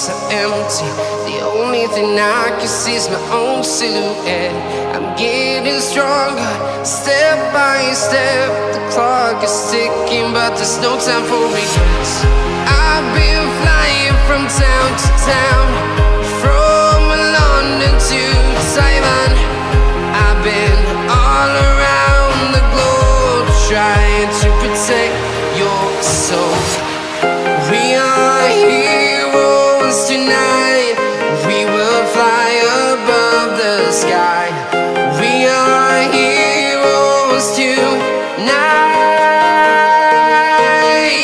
streets are empty. The only thing I can see is my own silhouette. I'm getting stronger, step by step. The clock is ticking, but there's no time for regrets. I've been flying from town to town, from London to Taiwan. I've been all around the globe, trying to protect your soul. We are heroes tonight. We will fly above the sky. We are heroes tonight.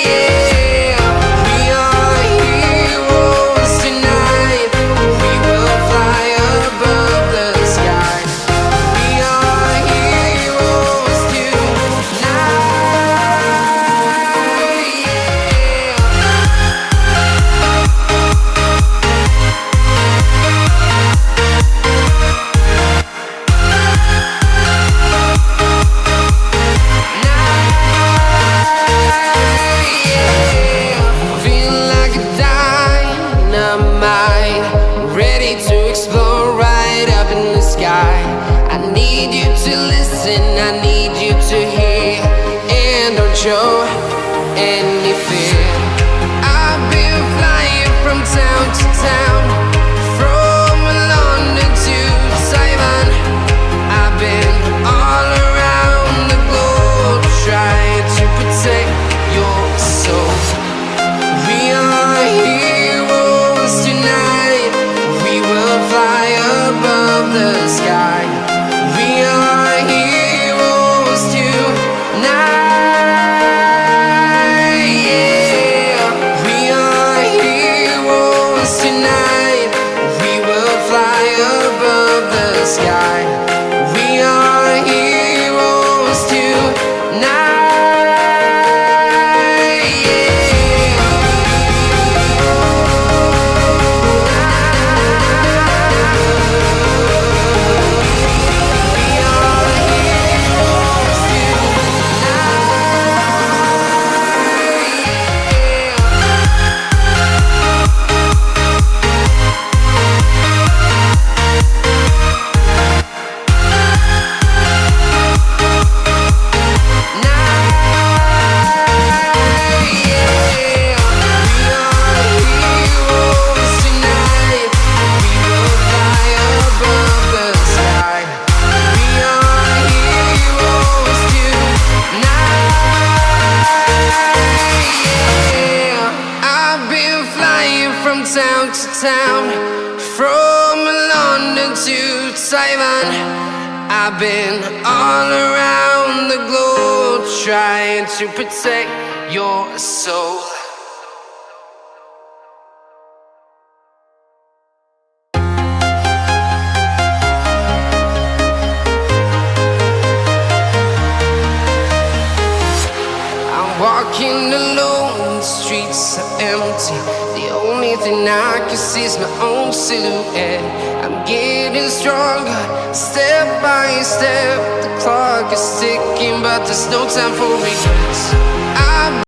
Yeah. We are heroes tonight. We will fly above the sky. We are heroes tonight. Ready to explore right up in the sky. I need you to listen, I need you to hear, and don't show any fear. I've been flying from town to town, from London to Taiwan. I've been all around the globe, trying to protect your soul. We are heroes tonight. We will fly above the sky. We are heroes tonight. Yeah. We are heroes tonight. We will fly above the sky. We are heroes tonight. Town to town, from London to Taiwan. I've been all around the globe, trying to protect your soul. I'm walking alone, the streets are empty. The only thing I can see is my own silhouette. I'm getting stronger, step by step. The clock is ticking, but there's no time for regrets.